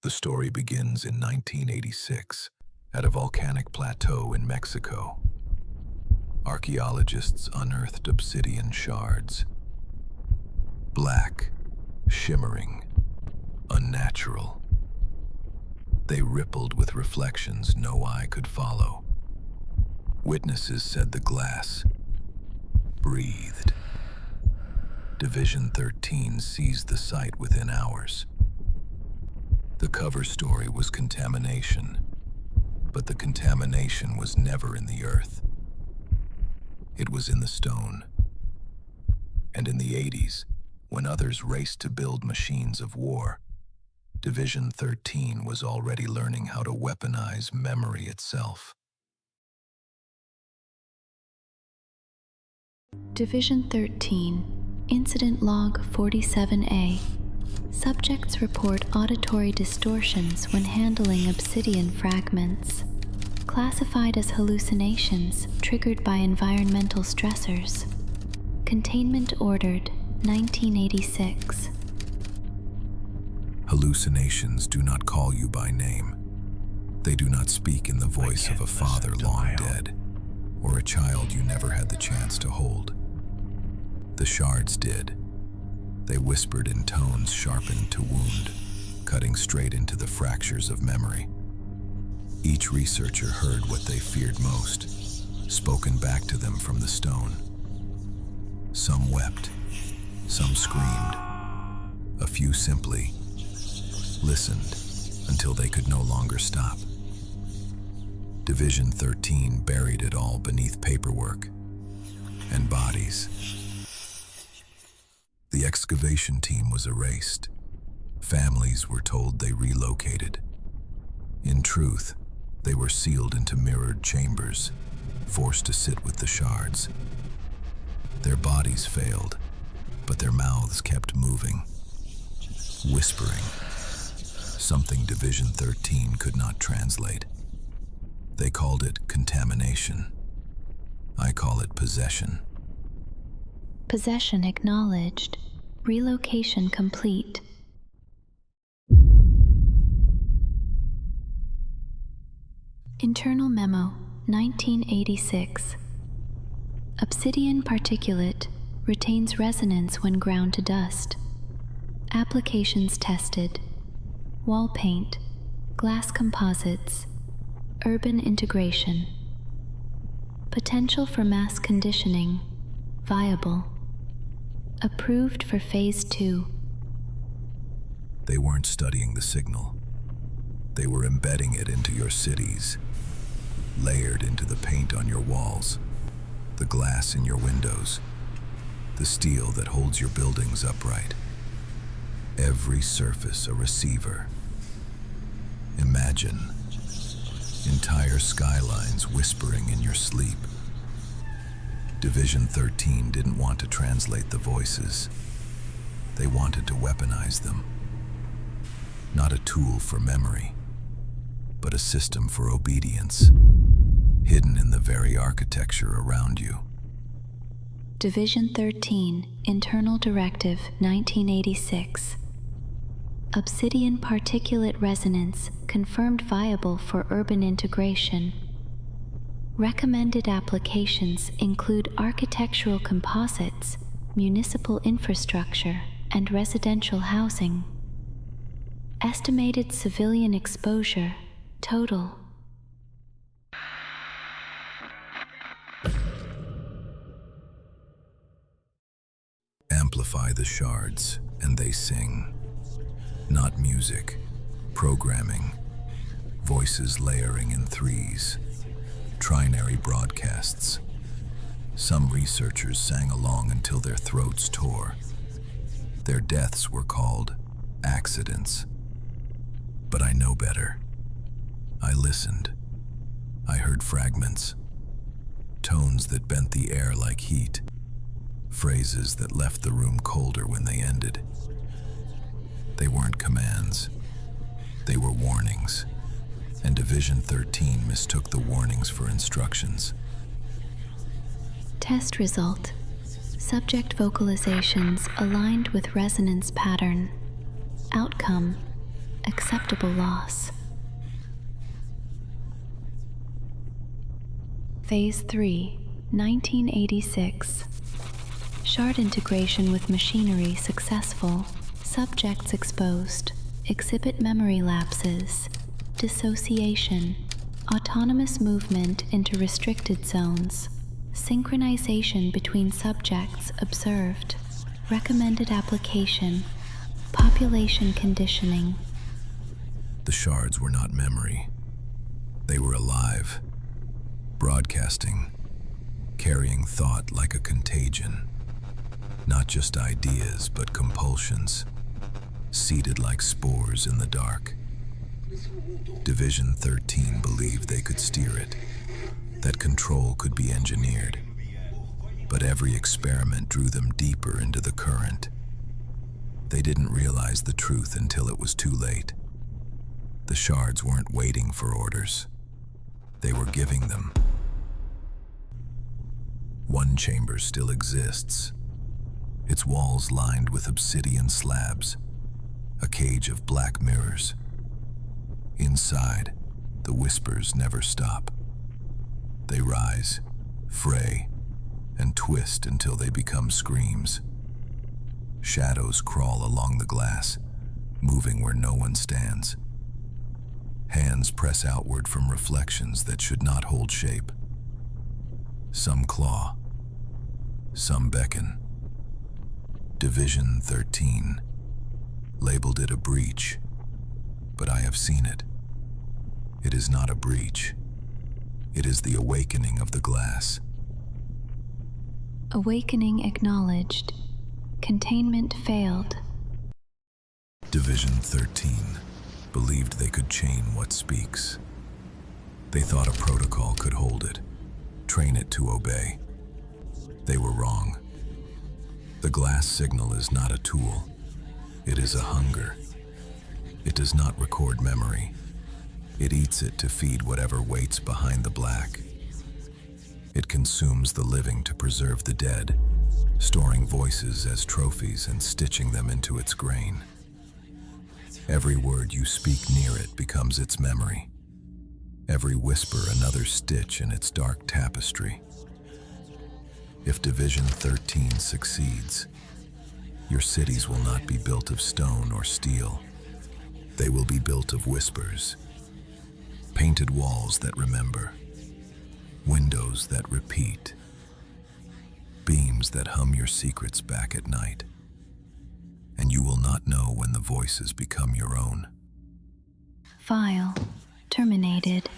The story begins in 1986 at a volcanic plateau in Mexico. Archaeologists unearthed obsidian shards. Black, shimmering, unnatural. They rippled with reflections no eye could follow. Witnesses said the glass breathed. Division 13 seized the site within hours. The cover story was contamination, but the contamination was never in the earth. It was in the stone. And in the 80s, when others raced to build machines of war, Division 13 was already learning how to weaponize memory itself. Division 13, Incident Log 47A. Subjects report auditory distortions when handling obsidian fragments, classified as hallucinations triggered by environmental stressors. Containment ordered, 1986. Hallucinations do not call you by name. They do not speak in the voice of a father long dead, or a child you never had the chance to hold. The shards did. They whispered in tones sharpened to wound, cutting straight into the fractures of memory. Each researcher heard what they feared most, spoken back to them from the stone. Some wept, some screamed. A few simply listened until they could no longer stop. Division 13 buried it all beneath paperwork and bodies. The excavation team was erased. Families were told they relocated. In truth, they were sealed into mirrored chambers, forced to sit with the shards. Their bodies failed, but their mouths kept moving, whispering, something Division 13 could not translate. They called it contamination. I call it possession. Possession acknowledged. Relocation complete. Internal Memo, 1986. Obsidian particulate retains resonance when ground to dust. Applications tested. Wall paint, glass composites, urban integration. Potential for mass conditioning, viable. Approved for Phase 2. They weren't studying the signal. They were embedding it into your cities, layered into the paint on your walls, the glass in your windows, the steel that holds your buildings upright. Every surface a receiver. Imagine entire skylines whispering in your sleep. Division 13 didn't want to translate the voices. They wanted to weaponize them. Not a tool for memory, but a system for obedience, hidden in the very architecture around you. Division 13, Internal Directive, 1986. Obsidian particulate resonance confirmed viable for urban integration. Recommended applications include architectural composites, municipal infrastructure, and residential housing. Estimated civilian exposure, total. Amplify the shards, and they sing. Not music, programming, voices layering in threes, trinary broadcasts. Some researchers sang along until their throats tore. Their deaths were called accidents. But I know better. I listened. I heard fragments, tones that bent the air like heat, phrases that left the room colder when they ended. They weren't commands. They were warnings, and Division 13 mistook the warnings for instructions. Test result. Subject vocalizations aligned with resonance pattern. Outcome. acceptable loss. Phase 3, 1986. Shard integration with machinery successful. Subjects exposed. Exhibit memory lapses. Dissociation. Autonomous movement into restricted zones. Synchronization between subjects observed. Recommended application. Population conditioning. The shards were not memory. They were alive, broadcasting, carrying thought like a contagion. Not just ideas, but compulsions, seeded like spores in the dark. Division 13 believed they could steer it, that control could be engineered. But every experiment drew them deeper into the current. They didn't realize the truth until it was too late. The shards weren't waiting for orders. They were giving them. One chamber still exists, its walls lined with obsidian slabs, a cage of black mirrors. Inside, the whispers never stop. They rise, fray, and twist until they become screams. Shadows crawl along the glass, moving where no one stands. Hands press outward from reflections that should not hold shape. Some claw, some beckon. Division 13 labeled it a breach, but I have seen it. It is not a breach. It is the awakening of the glass. Awakening acknowledged. Containment failed. Division 13 believed they could chain what speaks. They thought a protocol could hold it, train it to obey. They were wrong. The glass signal is not a tool. It is a hunger. It does not record memory. It eats it to feed whatever waits behind the black. It consumes the living to preserve the dead, storing voices as trophies and stitching them into its grain. Every word you speak near it becomes its memory. Every whisper another stitch in its dark tapestry. If Division 13 succeeds, your cities will not be built of stone or steel. They will be built of whispers, painted walls that remember, windows that repeat, beams that hum your secrets back at night. And you will not know when the voices become your own. File terminated.